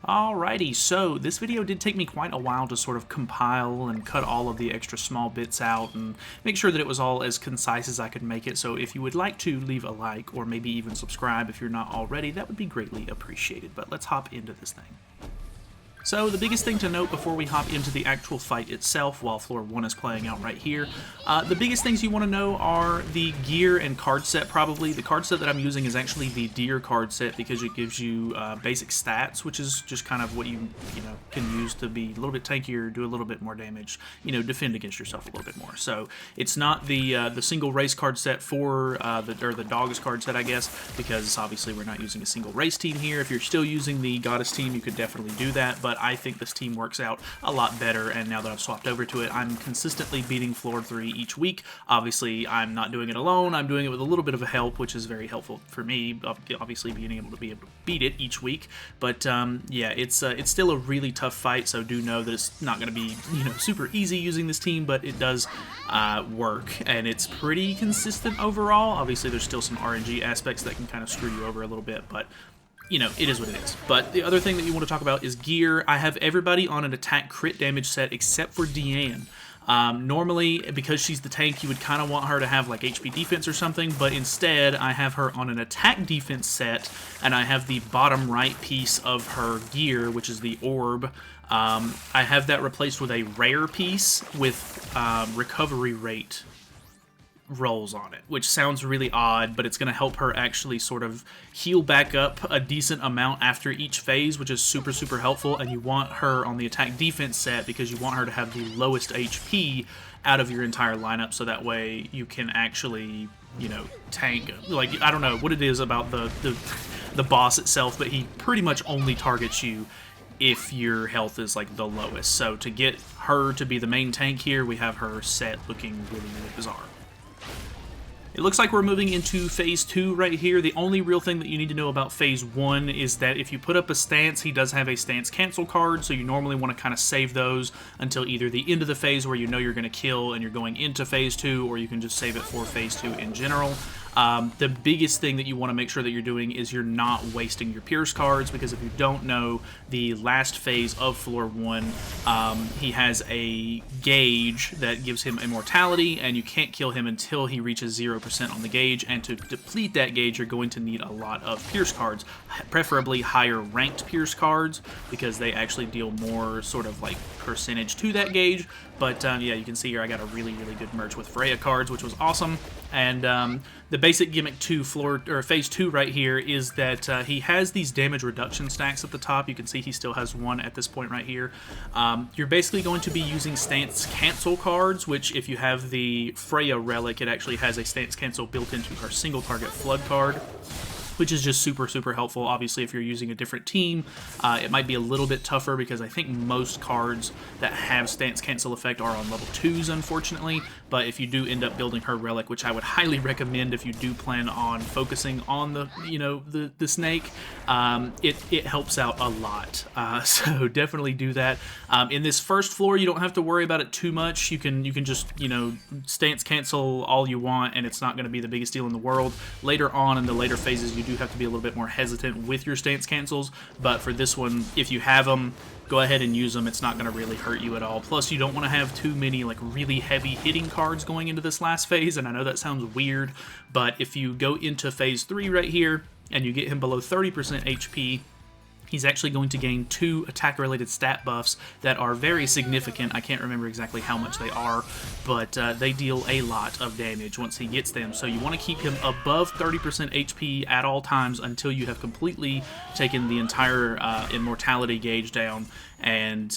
Alrighty, so this video did take me quite a while to sort of compile and cut all of the extra small bits out and make sure that it was all as concise as I could make it. So if you would like to leave a like or maybe even subscribe if you're not already, that would be greatly appreciated. But let's hop into this thing. So the biggest thing to note before we hop into the actual fight itself, while Floor 1 is playing out right here, the biggest things you want to know are the gear and card set probably. The card set that I'm using is actually the Deer card set because it gives you basic stats, which is just kind of what you can use to be a little bit tankier, do a little bit more damage, defend against yourself a little bit more. So it's not the single race card set for the Dogs card set, I guess, because obviously we're not using a single race team here. If you're still using the Goddess team, you could definitely do that, but I think this team works out a lot better, and now that I've swapped over to it, I'm consistently beating Floor 3 each week. Obviously, I'm not doing it alone. I'm doing it with a little bit of help, which is very helpful for me, obviously being able to beat it each week. But yeah, it's still a really tough fight, so do know that it's not going to be super easy using this team, but it does work, and it's pretty consistent overall. Obviously, there's still some RNG aspects that can kind of screw you over a little bit, but it is what it is. But the other thing that you want to talk about is gear. I have everybody on an attack crit damage set except for Deanne. Normally, because she's the tank, you would kind of want her to have like HP defense or something, but instead I have her on an attack defense set, and I have the bottom right piece of her gear, which is the orb. I have that replaced with a rare piece with recovery rate rolls on it, which sounds really odd, but it's going to help her actually sort of heal back up a decent amount after each phase, which is super, super helpful. And you want her on the attack defense set because you want her to have the lowest HP out of your entire lineup, so that way you can actually, tank. Like, I don't know what it is about the boss itself, but he pretty much only targets you if your health is like the lowest. So to get her to be the main tank here, we have her set looking really, really bizarre. It looks like we're moving into Phase 2 right here. The only real thing that you need to know about Phase 1 is that if you put up a stance, he does have a stance cancel card, so you normally want to kind of save those until either the end of the phase where you know you're going to kill and you're going into Phase 2, or you can just save it for Phase 2 in general. The biggest thing that you want to make sure that you're doing is you're not wasting your Pierce cards, because if you don't know, the last phase of Floor 1, he has a gauge that gives him immortality, and you can't kill him until he reaches 0% on the gauge, and to deplete that gauge, you're going to need a lot of Pierce cards, preferably higher ranked Pierce cards, because they actually deal more sort of like percentage to that gauge. But yeah, you can see here I got a really, really good merch with Freya cards, which was awesome. And the basic gimmick to Phase 2 right here is that he has these damage reduction stacks at the top. You can see he still has one at this point right here. You're basically going to be using stance cancel cards, which if you have the Freya relic, it actually has a stance cancel built into her single target flood card, which is just super, super helpful. Obviously, if you're using a different team, it might be a little bit tougher because I think most cards that have stance cancel effect are on level 2s, unfortunately. But if you do end up building her relic, which I would highly recommend if you do plan on focusing on the snake, it helps out a lot. So definitely do that. In this first floor, you don't have to worry about it too much. You can just stance cancel all you want, and it's not going to be the biggest deal in the world. Later on in the later phases, you do have to be a little bit more hesitant with your stance cancels, but for this one, if you have them, go ahead and use them. It's not going to really hurt you at all. Plus, you don't want to have too many like really heavy hitting cards going into this last phase, and I know that sounds weird, but if you go into Phase 3 right here and you get him below 30% HP, he's actually going to gain 2 attack-related stat buffs that are very significant. I can't remember exactly how much they are, but they deal a lot of damage once he gets them. So you want to keep him above 30% HP at all times until you have completely taken the entire immortality gauge down, and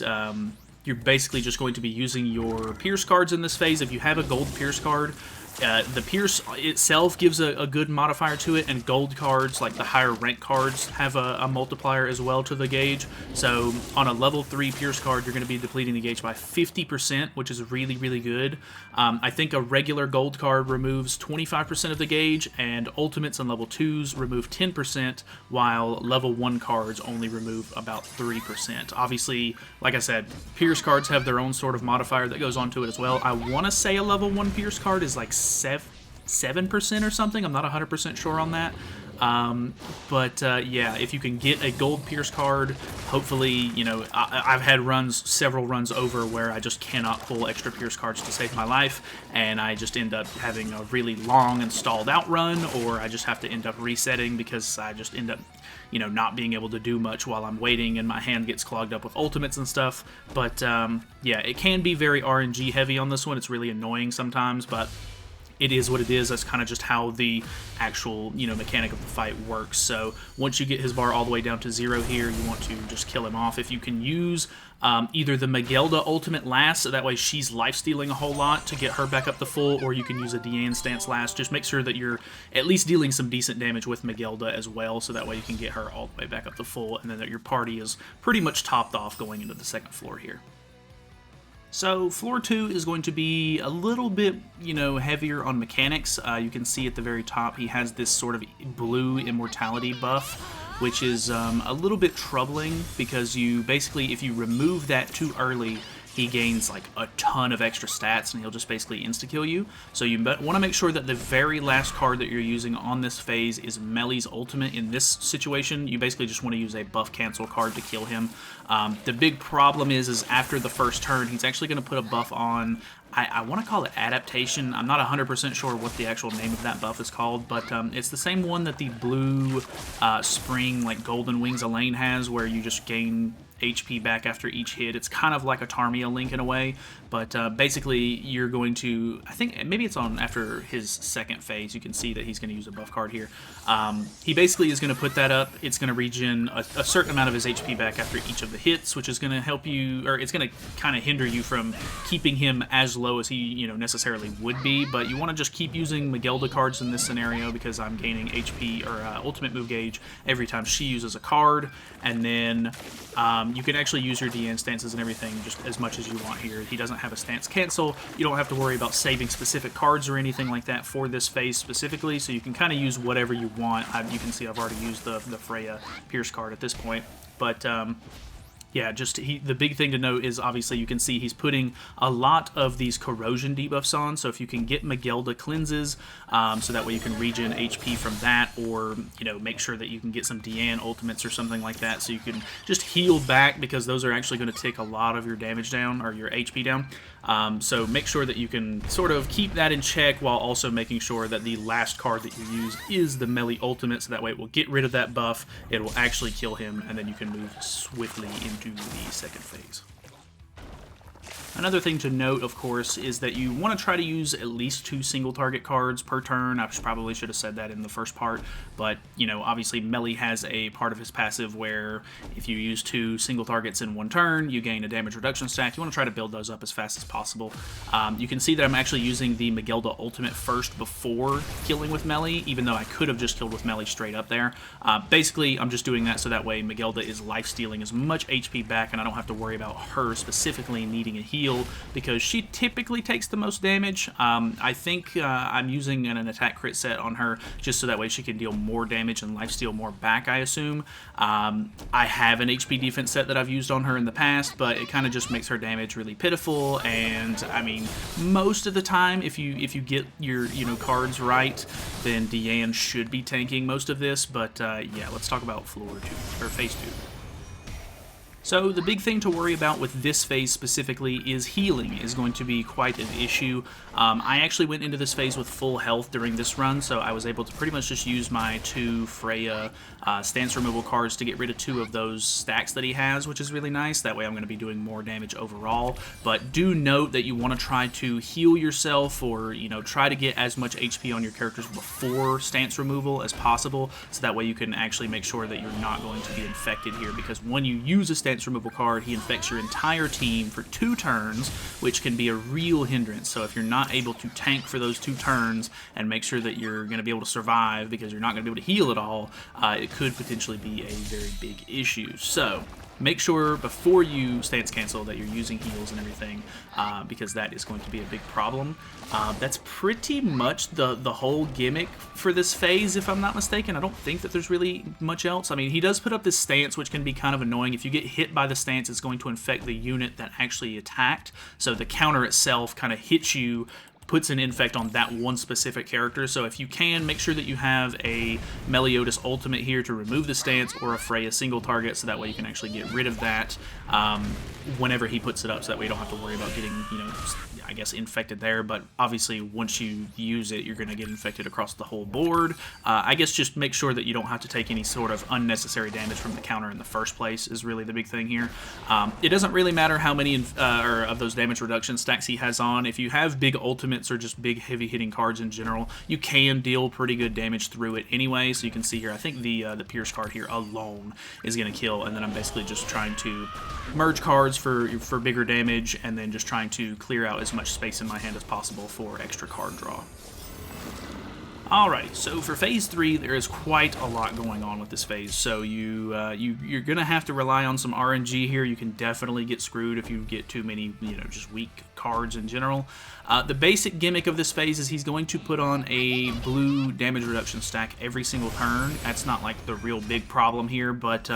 you're basically just going to be using your Pierce cards in this phase. If you have a gold Pierce card, the Pierce itself gives a good modifier to it, and gold cards, like the higher rank cards, have a multiplier as well to the gauge. So on a level 3 Pierce card, you're going to be depleting the gauge by 50%, which is really, really good. I think a regular gold card removes 25% of the gauge, and ultimates on level 2s remove 10%, while level 1 cards only remove about 3%. Obviously, like I said, Pierce cards have their own sort of modifier that goes onto it as well. I want to say a level 1 Pierce card is like 7% or something. I'm not 100% sure on that. Yeah, if you can get a gold Pierce card, hopefully, you know, I've had several runs over where I just cannot pull extra Pierce cards to save my life, and I just end up having a really long and stalled out run, or I just have to end up resetting because I just end up, you know, not being able to do much while I'm waiting and my hand gets clogged up with ultimates and stuff. But yeah, it can be very RNG heavy on this one. It's really annoying sometimes, but it is what it is. That's kind of just how the actual, you know, mechanic of the fight works. So once you get his bar all the way down to 0 here, you want to just kill him off. If you can use either the Magelda ultimate last, so that way she's life-stealing a whole lot to get her back up to full, or you can use a Deanne stance last. Just make sure that you're at least dealing some decent damage with Magelda as well, so that way you can get her all the way back up to full, and then that your party is pretty much topped off going into the second floor here. So floor 2 is going to be a little bit, you know, heavier on mechanics. You can see at the very top he has this sort of blue immortality buff, which is a little bit troubling because you basically, if you remove that too early, he gains like a ton of extra stats and he'll just basically insta-kill you. So you want to make sure that the very last card that you're using on this phase is Melly's ultimate. In this situation, you basically just want to use a buff cancel card to kill him. The big problem is after the first turn, he's actually going to put a buff on, I want to call it adaptation. I'm not 100% sure what the actual name of that buff is called, but it's the same one that the blue spring, like Golden Wings Elaine has, where you just gain HP back after each hit. It's kind of like a Tarmia Link in a way, but basically you're going to, I think maybe it's on after his second phase, you can see that he's going to use a buff card here. He basically is going to put that up. It's going to regen a certain amount of his HP back after each of the hits, which is going to help you, or it's going to kind of hinder you from keeping him as low as he, you know, necessarily would be. But you want to just keep using Magelda cards in this scenario because I'm gaining HP or ultimate move gauge every time she uses a card, and then you can actually use your DN stances and everything just as much as you want here. He doesn't have a stance cancel. You don't have to worry about saving specific cards or anything like that for this phase specifically, so you can kind of use whatever you want. You can see I've already used the Freya Pierce card at this point, but yeah, just the big thing to note is obviously you can see he's putting a lot of these corrosion debuffs on, so if you can get Magelda cleanses, so that way you can regen HP from that, or, you know, make sure that you can get some Deanne ultimates or something like that, so you can just heal back, because those are actually going to take a lot of your damage down, or your HP down. So make sure that you can sort of keep that in check while also making sure that the last card that you use is the Melee ultimate, so that way it will get rid of that buff, it will actually kill him, and then you can move swiftly into the second phase. Another thing to note, of course, is that you want to try to use at least 2 single target cards per turn. I probably should have said that in the first part, but, you know, obviously Melee has a part of his passive where if you use 2 single targets in one turn, you gain a damage reduction stack. You want to try to build those up as fast as possible. You can see that I'm actually using the Magelda ultimate first before killing with Melee, even though I could have just killed with Melee straight up there. Basically, I'm just doing that so that way Magelda is life-stealing as much HP back, and I don't have to worry about her specifically needing a heal, because she typically takes the most damage. I think I'm using an attack crit set on her just so that way she can deal more damage and lifesteal more back, I assume. I have an HP defense set that I've used on her in the past, but it kind of just makes her damage really pitiful, and I mean, most of the time, if you get your, you know, cards right, then Deanne should be tanking most of this, but yeah, let's talk about floor 2, or phase 2. So the big thing to worry about with this phase specifically is healing is going to be quite an issue. I actually went into this phase with full health during this run, so I was able to pretty much just use my 2 Freya stance removal cards to get rid of 2 of those stacks that he has, which is really nice. That way I'm going to be doing more damage overall. But do note that you want to try to heal yourself, or, you know, try to get as much HP on your characters before stance removal as possible, so that way you can actually make sure that you're not going to be infected here, because when you use a stance removal card, he infects your entire team for 2 turns, which can be a real hindrance. So if you're not able to tank for those 2 turns and make sure that you're going to be able to survive because you're not going to be able to heal at all, it could potentially be a very big issue. So make sure before you stance cancel that you're using heals and everything, because that is going to be a big problem. That's pretty much the whole gimmick for this phase, if I'm not mistaken. I don't think that there's really much else. I mean, he does put up this stance, which can be kind of annoying. If you get hit by the stance, it's going to infect the unit that actually attacked, so the counter itself kind of hits you, puts an infect on that one specific character. So if you can, make sure that you have a Meliodas ultimate here to remove the stance, or a Freya single target, so that way you can actually get rid of that whenever he puts it up, so that way you don't have to worry about getting, you know, I guess, infected there. But obviously once you use it, you're going to get infected across the whole board. I guess just make sure that you don't have to take any sort of unnecessary damage from the counter in the first place is really the big thing here. It doesn't really matter how many of those damage reduction stacks he has on. If you have big ultimates or just big heavy hitting cards in general, you can deal pretty good damage through it anyway. So you can see here, I think the Pierce card here alone is going to kill, and then I'm basically just trying to merge cards for bigger damage, and then just trying to clear out as much space in my hand as possible for extra card draw. Alright, so for Phase 3, there is quite a lot going on with this phase. So you're going to have to rely on some RNG here. You can definitely get screwed if you get too many, you know, just weak cards in general. The basic gimmick of this phase is he's going to put on a blue damage reduction stack every single turn. That's not like the real big problem here, but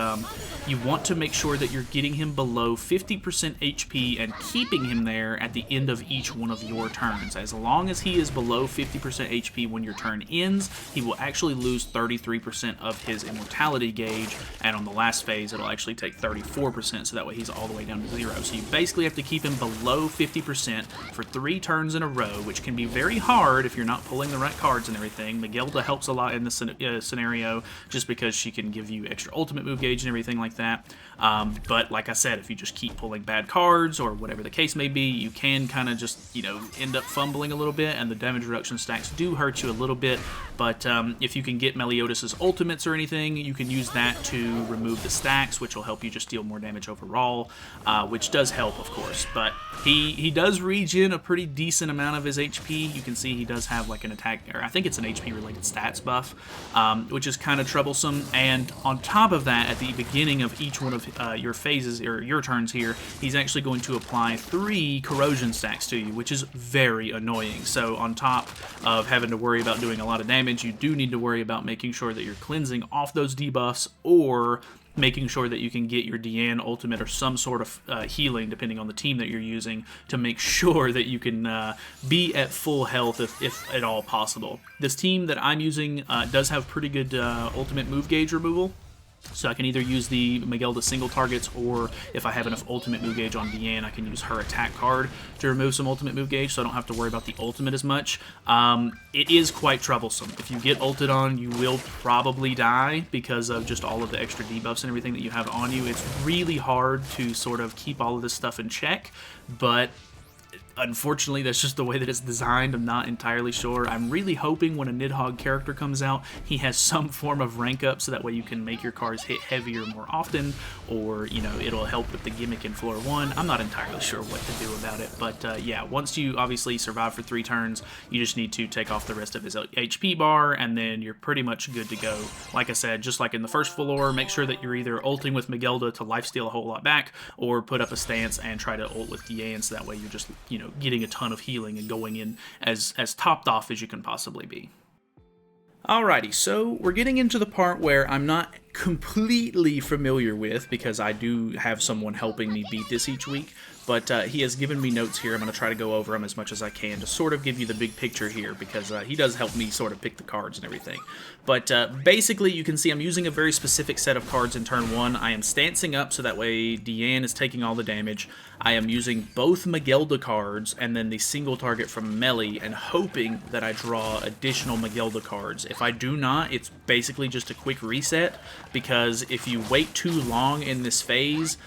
you want to make sure that you're getting him below 50% HP and keeping him there at the end of each one of your turns. As long as he is below 50% HP when your turn ends, he will actually lose 33% of his immortality gauge, and on the last phase it'll actually take 34%, so that way he's all the way down to 0. So you basically have to keep him below 50% for 3 turns in a row, which can be very hard if you're not pulling the right cards and everything. Megilda helps a lot in this scenario, just because she can give you extra ultimate move gauge and everything like that. But like I said, if you just keep pulling bad cards or whatever the case may be, you can kind of just, you know, end up fumbling a little bit, and the damage reduction stacks do hurt you a little bit. But if you can get Meliodas' ultimates or anything, you can use that to remove the stacks, which will help you just deal more damage overall, which does help, of course. But he does regen a pretty decent amount of his HP. You can see he does have like an attack, or I think it's an HP related stats buff, which is kind of troublesome. And on top of that, at the beginning of each one of your phases, or your turns here, he's actually going to apply 3 corrosion stacks to you, which is very annoying. So on top of having to worry about doing a lot of damage, you do need to worry about making sure that you're cleansing off those debuffs, or making sure that you can get your Deanne ultimate or some sort of healing, depending on the team that you're using, to make sure that you can be at full health if at all possible. This team that I'm using does have pretty good ultimate move gauge removal. So I can either use the Megilda single targets, or if I have enough ultimate move gauge on Deanne, I can use her attack card to remove some ultimate move gauge, so I don't have to worry about the ultimate as much. It is quite troublesome. If you get ulted on, you will probably die because of just all of the extra debuffs and everything that you have on you. It's really hard to sort of keep all of this stuff in check, but unfortunately, that's just the way that it's designed. I'm not entirely sure. I'm really hoping when a Nidhoggr character comes out, he has some form of rank up, so that way you can make your cards hit heavier more often, or, you know, it'll help with the gimmick in floor 1. I'm not entirely sure what to do about it, but yeah, once you obviously survive for 3 turns, you just need to take off the rest of his HP bar, and then you're pretty much good to go. Like I said, just like in the first floor, make sure that you're either ulting with Megilda to lifesteal a whole lot back, or put up a stance and try to ult with Deanne, so that way you're just, you know, getting a ton of healing and going in as topped off as you can possibly be. Alrighty, so we're getting into the part where I'm not completely familiar with, because I do have someone helping me beat this each week, but he has given me notes here. I'm going to try to go over them as much as I can to sort of give you the big picture here, because he does help me sort of pick the cards and everything. But basically, you can see I'm using a very specific set of cards in turn 1. I am stancing up, so that way Deanne is taking all the damage. I am using both Megilda cards and then the single target from Melee, and hoping that I draw additional Megilda cards. If I do not, it's basically just a quick reset, because if you wait too long in this phase,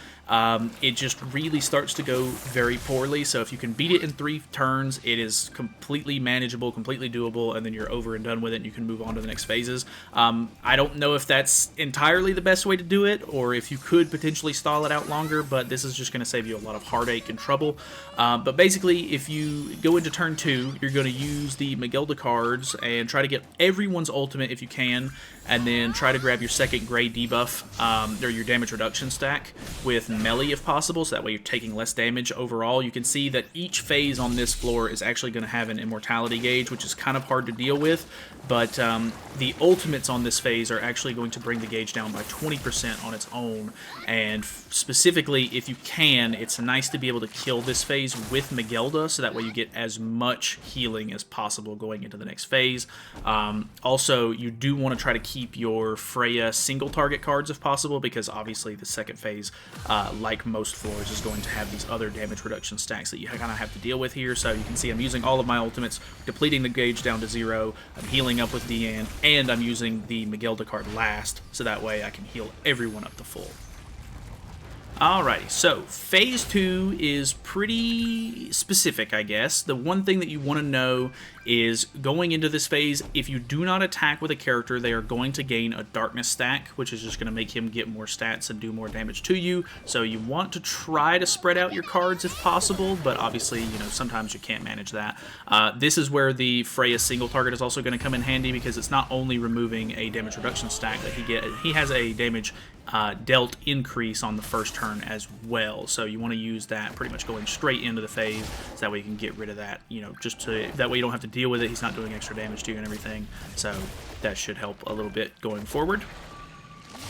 it just really starts to go very poorly. So if you can beat it in 3 turns, it is completely manageable, completely doable, and then you're over and done with it, and you can move on to the next phases. I don't know if that's entirely the best way to do it, or if you could potentially stall it out longer, but this is just going to save you a lot of heartache and trouble. But basically, if you go into turn 2, you're going to use the Megilda cards and try to get everyone's ultimate if you can, and then try to grab your second gray debuff, or your damage reduction stack with Melee if possible, so that way you're taking less damage overall. You can see that each phase on this floor is actually going to have an immortality gauge, which is kind of hard to deal with, but the ultimates on this phase are actually going to bring the gauge down by 20% on its own, and specifically, if you can, it's nice to be able to kill this phase with Miguelda, so that way you get as much healing as possible going into the next phase. Also, you do want to try to keep your Freya single target cards if possible, because obviously the second phase, like most floors, is going to have these other damage reduction stacks that you kind of have to deal with here. So you can see I'm using all of my ultimates, depleting the gauge down to 0, I'm healing up with Deanne, and I'm using the Miguelda card last, so that way I can heal everyone up to full. Alrighty, so phase 2 is pretty specific, I guess. The one thing that you want to know is going into this phase, if you do not attack with a character, they are going to gain a darkness stack, which is just going to make him get more stats and do more damage to you. So you want to try to spread out your cards if possible, but obviously, you know, sometimes you can't manage that. This is where the Freya single target is also going to come in handy, because it's not only removing a damage reduction stack that he has a damage dealt increase on the first turn as well, so you want to use that pretty much going straight into the phase, so that way you can get rid of that, you know, just to, that way you don't have to deal with it, he's not doing extra damage to you and everything, so that should help a little bit going forward.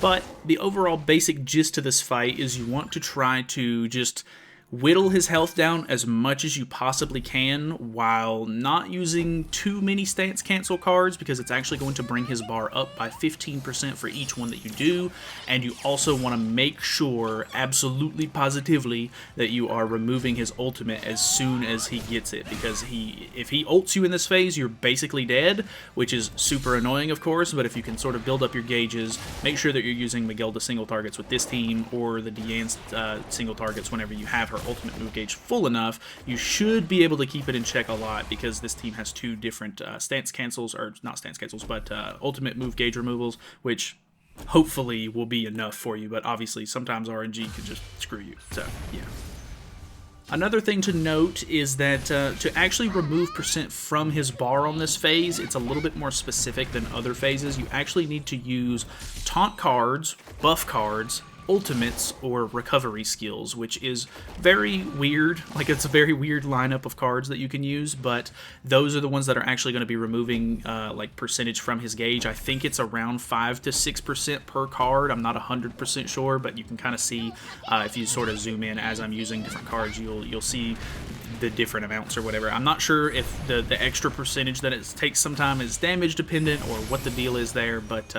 But the overall basic gist to this fight is you want to try to just whittle his health down as much as you possibly can while not using too many stance cancel cards, because it's actually going to bring his bar up by 15% for each one that you do. And you also want to make sure, absolutely positively, that you are removing his ultimate as soon as he gets it, because if he ults you in this phase, you're basically dead, which is super annoying, of course. But if you can sort of build up your gauges, make sure that you're using Miguelda single targets with this team, or the Deanne single targets whenever you have her ultimate move gauge full enough, you should be able to keep it in check a lot, because this team has 2 different stance cancels, or not stance cancels, but ultimate move gauge removals, which hopefully will be enough for you, but obviously sometimes RNG can just screw you, so yeah. Another thing to note is that to actually remove percent from his bar on this phase, it's a little bit more specific than other phases. You actually need to use taunt cards, buff cards, ultimates, or recovery skills, which is very weird. Like, it's a very weird lineup of cards that you can use, but those are the ones that are actually going to be removing like percentage from his gauge. I think it's around 5 to 6% per card. I'm not 100% sure, but you can kind of see if you sort of zoom in as I'm using different cards, you'll see the different amounts or whatever. I'm not sure if the extra percentage that it takes sometime is damage dependent or what the deal is there, but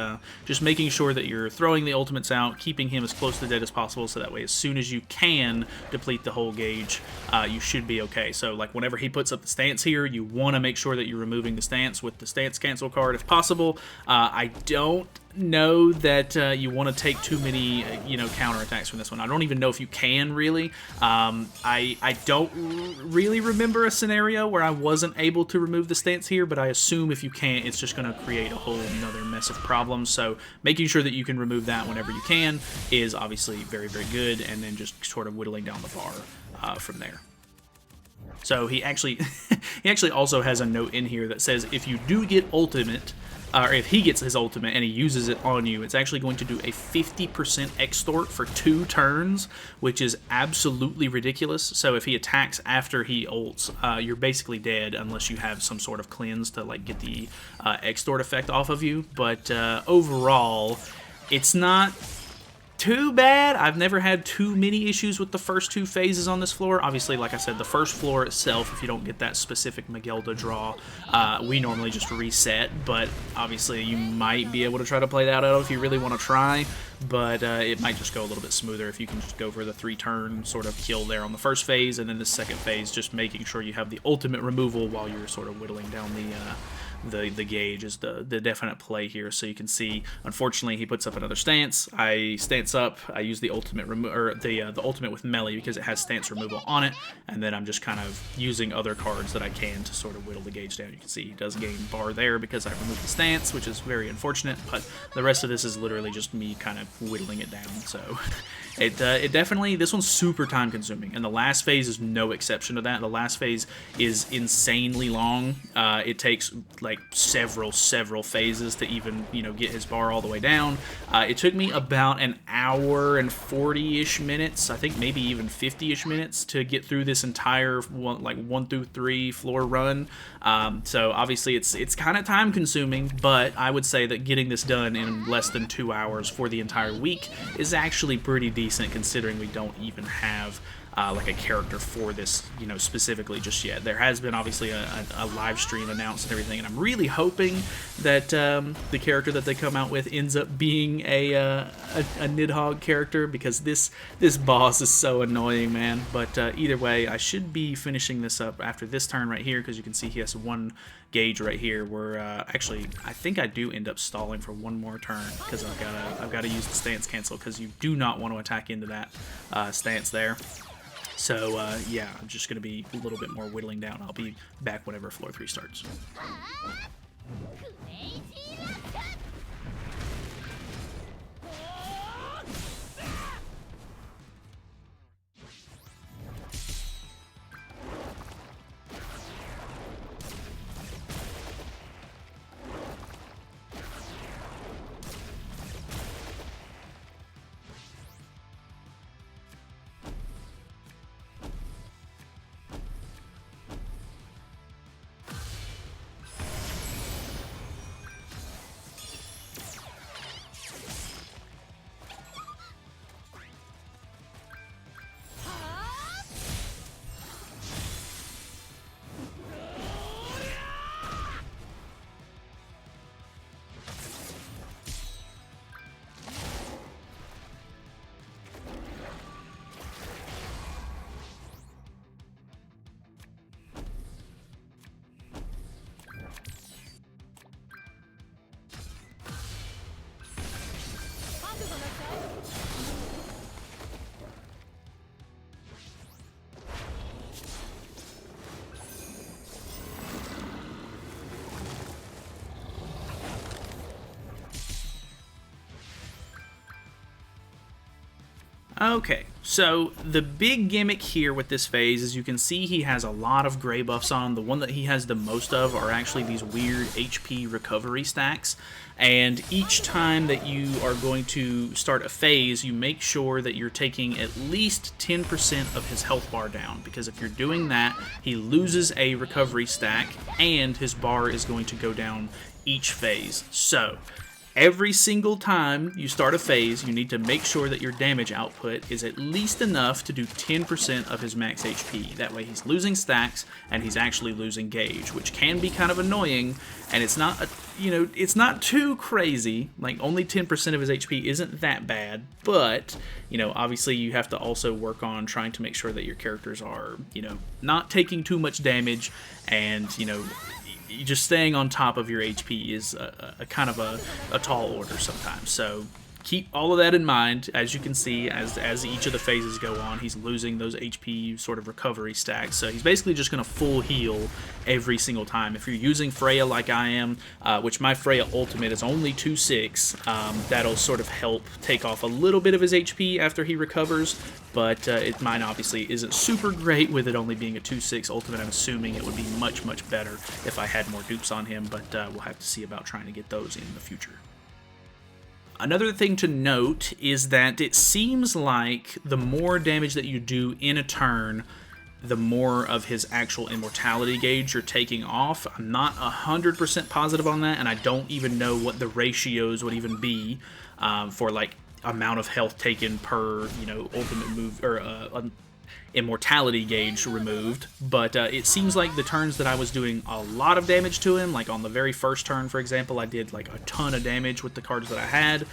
just making sure that you're throwing the ultimates out, keeping him as close to dead as possible, so that way as soon as you can deplete the whole gauge, you should be okay. So like whenever he puts up the stance here, you want to make sure that you're removing the stance with the stance cancel card if possible. I don't know that you want to take too many counterattacks from this one. I don't even know if you can really. I don't really remember a scenario where I wasn't able to remove the stance here, but I assume if you can't, it's just going to create a whole another mess of problems. So making sure that you can remove that whenever you can is obviously very, very good, and then just sort of whittling down the bar from there. So he actually also has a note in here that says if you do get ultimate, or if he gets his ultimate and he uses it on you, it's actually going to do a 50% extort for 2 turns, which is absolutely ridiculous. So if he attacks after he ults, you're basically dead unless you have some sort of cleanse to like get the extort effect off of you. But overall, it's not too bad. I've never had too many issues with the first 2 phases on this floor. Obviously, like I said, the first floor itself, if you don't get that specific Miguelda draw, we normally just reset, but obviously you might be able to try to play that out if you really want to try, but it might just go a little bit smoother if you can just go for the 3-turn sort of kill there on the first phase, and then the second phase just making sure you have the ultimate removal while you're sort of whittling down the gauge is the definite play here. So you can see, unfortunately, he puts up another stance. I stance up. I use the ultimate the ultimate with melee because it has stance removal on it, and then I'm just kind of using other cards that I can to sort of whittle the gauge down. You can see he does gain bar there because I removed the stance, which is very unfortunate. But the rest of this is literally just me kind of whittling it down. So it definitely, this one's super time consuming, and the last phase is no exception to that. The last phase is insanely long. It takes like like several phases to even, you know, get his bar all the way down. It took me about an hour and 40-ish minutes, I think maybe even 50-ish minutes to get through this entire like 1 through 3 floor run. So obviously it's kind of time consuming, but I would say that getting this done in less than 2 hours for the entire week is actually pretty decent, considering we don't even have like a character for this, you know, specifically just yet. There has been obviously a live stream announced and everything, and I'm really hoping that the character that they come out with ends up being a Nidhoggr character, because this boss is so annoying, man. But either way, I should be finishing this up after this turn right here, because you can see he has 1 gauge right here where actually I think I do end up stalling for 1 more turn, because I've got to use the stance cancel, because you do not want to attack into that stance there. So, yeah, I'm just going to be a little bit more whittling down. I'll be back whenever floor 3 starts. Okay, so the big gimmick here with this phase is you can see he has a lot of gray buffs on. The one that he has the most of are actually these weird HP recovery stacks. And each time that you are going to start a phase, you make sure that you're taking at least 10% of his health bar down, because if you're doing that, he loses a recovery stack and his bar is going to go down each phase. So every single time you start a phase, you need to make sure that your damage output is at least enough to do 10% of his max HP. That way he's losing stacks and he's actually losing gauge, which can be kind of annoying, and it's not, it's not too crazy. Like, only 10% of his HP isn't that bad, but, obviously you have to also work on trying to make sure that your characters are, not taking too much damage, and, just staying on top of your HP is a kind of a tall order sometimes. So keep all of that in mind. As you can see, as each of the phases go on, he's losing those HP sort of recovery stacks. So he's basically just going to full heal every single time. If you're using Freya like I am, which my Freya ultimate is only 2/6, that'll sort of help take off a little bit of his HP after he recovers. But mine obviously isn't super great with it only being a 2/6 ultimate. I'm assuming it would be much, much better if I had more dupes on him, but we'll have to see about trying to get those in the future. Another thing to note is that it seems like the more damage that you do in a turn, the more of his actual immortality gauge you're taking off. I'm not 100% positive on that, and I don't even know what the ratios would even be for, like, amount of health taken per, ultimate move, or immortality gauge removed. But it seems like the turns that I was doing a lot of damage to him, like on the very first turn, for example, I did like a ton of damage with the cards that I had.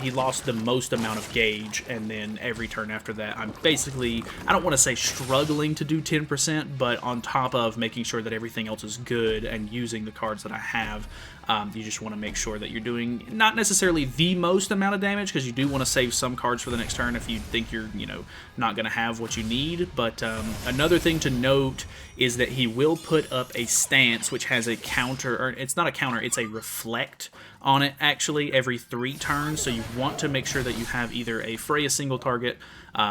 He lost the most amount of gauge, and then every turn after that, I'm basically, I don't want to say struggling to do 10%, but on top of making sure that everything else is good and using the cards that I have, you just want to make sure that you're doing not necessarily the most amount of damage, because you do want to save some cards for the next turn if you think you're, not going to have what you you need. But another thing to note is that he will put up a stance which has a counter, or it's not a counter, it's a reflect on it actually every 3 turns. So you want to make sure that you have either a Freya single target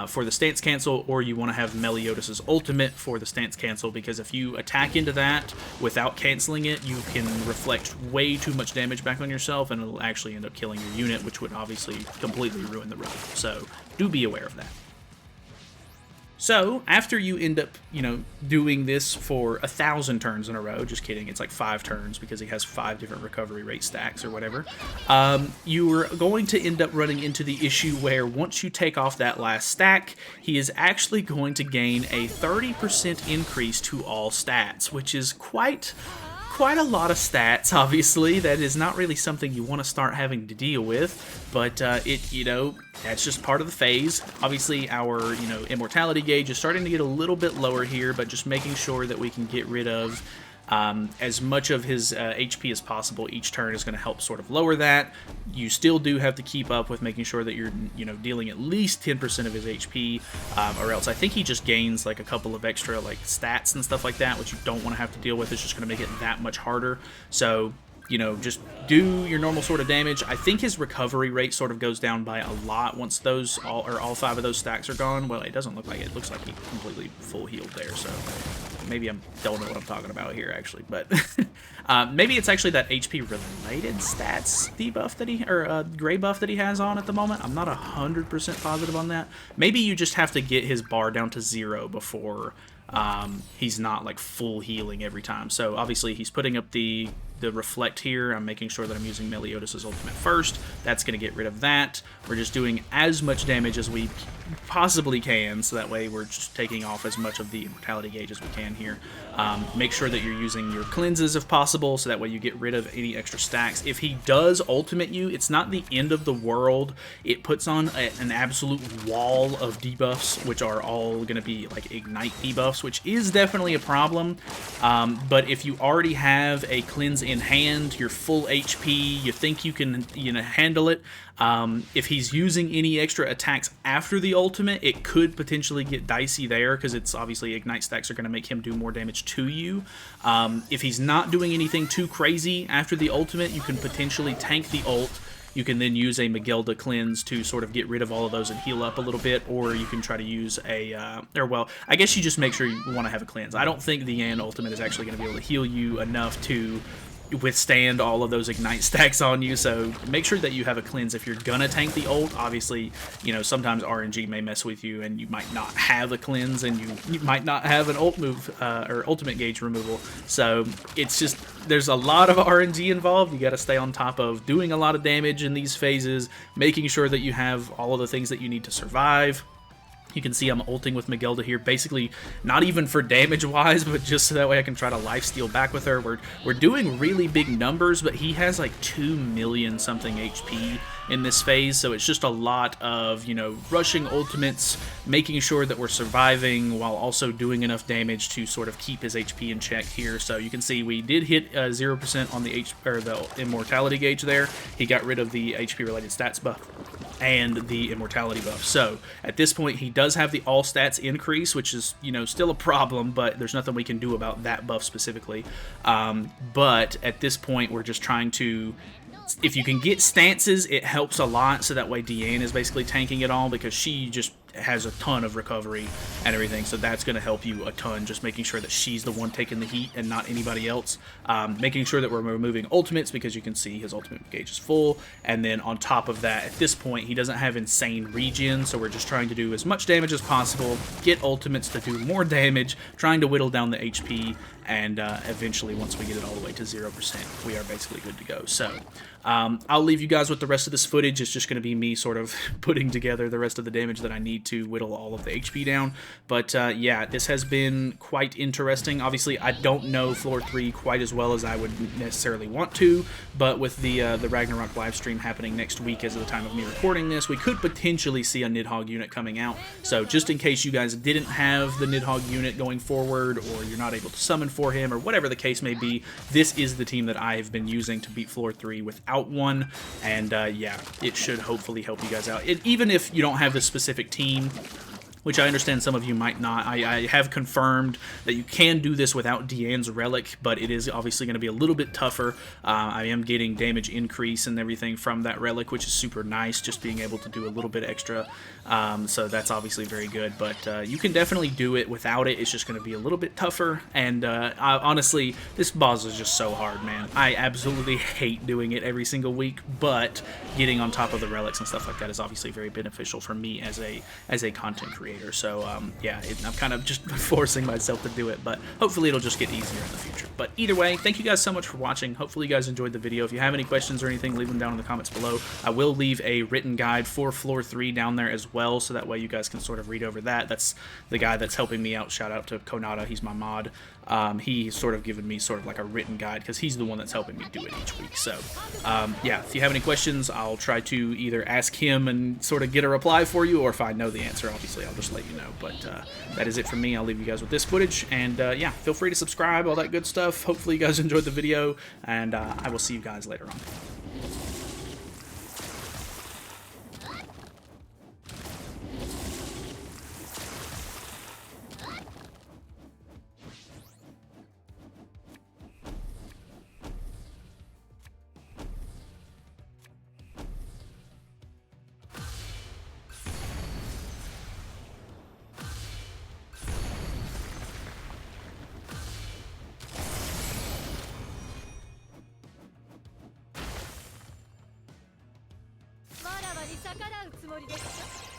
for the stance cancel, or you want to have Meliodas' ultimate for the stance cancel, because if you attack into that without canceling it, you can reflect way too much damage back on yourself, and it'll actually end up killing your unit, which would obviously completely ruin the run. So do be aware of that. So, after you end up, doing this for 1,000 turns in a row, just kidding, it's like 5 turns because he has 5 different recovery rate stacks or whatever, you are going to end up running into the issue where once you take off that last stack, he is actually going to gain a 30% increase to all stats, which is quite a lot of stats. Obviously that is not really something you want to start having to deal with, but that's just part of the phase. Obviously our immortality gauge is starting to get a little bit lower here, but just making sure that we can get rid of as much of his HP as possible each turn is going to help sort of lower that. You still do have to keep up with making sure that you're dealing at least 10% of his HP, or else I think he just gains like a couple of extra like stats and stuff like that, which you don't want to have to deal with. It's just going to make it that much harder. So just do your normal sort of damage. I think his recovery rate sort of goes down by a lot once those all 5 of those stacks are gone. Well, it doesn't look like it. It looks like he completely full healed there, so maybe I don't know what I'm talking about here actually, but maybe it's actually that HP related stats debuff that gray buff that he has on at the moment. I'm not 100% positive on that. Maybe you just have to get his bar down to 0 before he's not like full healing every time. So obviously he's putting up the reflect here. I'm making sure that I'm using Meliodas' ultimate first. That's going to get rid of that. We're just doing as much damage as we possibly can, so that way we're just taking off as much of the immortality gauge as we can here. Make sure that you're using your cleanses if possible, so that way you get rid of any extra stacks. If he does ultimate you, it's not the end of the world. It puts on an absolute wall of debuffs, which are all going to be like ignite debuffs, which is definitely a problem. But if you already have a cleanse in hand, you're full HP, you think you can handle it, if he's using any extra attacks after the ultimate, it could potentially get dicey there, because it's obviously ignite stacks are going to make him do more damage to you. If he's not doing anything too crazy after the ultimate, you can potentially tank the ult. You can then use a Megilda cleanse to sort of get rid of all of those and heal up a little bit, or you can try to use well, I guess you just make sure you want to have a cleanse. I don't think the Yan ultimate is actually going to be able to heal you enough to withstand all of those ignite stacks on you, so make sure that you have a cleanse if you're gonna tank the ult. Obviously, sometimes RNG may mess with you and you might not have a cleanse, and you might not have an ult move or ultimate gauge removal. So it's just, there's a lot of RNG involved. You got to stay on top of doing a lot of damage in these phases, making sure that you have all of the things that you need to survive. You can see I'm ulting with Megilda here, basically not even for damage-wise, but just so that way I can try to lifesteal back with her. We're doing really big numbers, but he has like 2 million something HP in this phase, so it's just a lot of, rushing ultimates, making sure that we're surviving while also doing enough damage to sort of keep his HP in check here. So you can see we did hit 0% on the immortality gauge there. He got rid of the HP-related stats buff and the immortality buff. So at this point he does have the all stats increase, which is still a problem, but there's nothing we can do about that buff specifically. But at this point we're just trying to, if you can get stances, it helps a lot, so that way Deanne is basically tanking it all, because she just has a ton of recovery and everything, so that's going to help you a ton, just making sure that she's the one taking the heat and not anybody else. Making sure that we're removing ultimates, because you can see his ultimate gauge is full, and then on top of that, at this point he doesn't have insane regen, so we're just trying to do as much damage as possible, get ultimates to do more damage, trying to whittle down the HP, and eventually once we get it all the way to 0%, we are basically good to go. So I'll leave you guys with the rest of this footage. It's just going to be me sort of putting together the rest of the damage that I need to whittle all of the HP down. But yeah, this has been quite interesting. Obviously, I don't know Floor 3 quite as well as I would necessarily want to, but with the Ragnarok live stream happening next week as of the time of me recording this, we could potentially see a Nidhoggr unit coming out. So just in case you guys didn't have the Nidhoggr unit going forward, or you're not able to summon for him, or whatever the case may be, this is the team that I have been using to beat Floor 3 without one, and yeah, it should hopefully help you guys out. Even if you don't have this specific team, which I understand some of you might not. I have confirmed that you can do this without Deanne's Relic, but it is obviously going to be a little bit tougher. I am getting damage increase and everything from that Relic, which is super nice, just being able to do a little bit extra. So that's obviously very good, but you can definitely do it without it. It's just going to be a little bit tougher, and honestly, this boss is just so hard, man. I absolutely hate doing it every single week, but getting on top of the relics and stuff like that is obviously very beneficial for me as a content creator. So yeah, I'm kind of just forcing myself to do it, but hopefully it'll just get easier in the future. But either way, thank you guys so much for watching. Hopefully you guys enjoyed the video. If you have any questions or anything, leave them down in the comments below. I will leave a written guide for Floor 3 down there as well, so that way you guys can sort of read over that. That's the guy that's helping me out. Shout out to Konata, he's my mod. He's sort of given me sort of like a written guide, because he's the one that's helping me do it each week. So yeah, if you have any questions, I'll try to either ask him and sort of get a reply for you, or if I know the answer, obviously I'll just let you know. But that is it from me. I'll leave you guys with this footage, and yeah, feel free to subscribe, all that good stuff. Hopefully you guys enjoyed the video, and I will see you guys later on.わらわに逆らうつもりですか。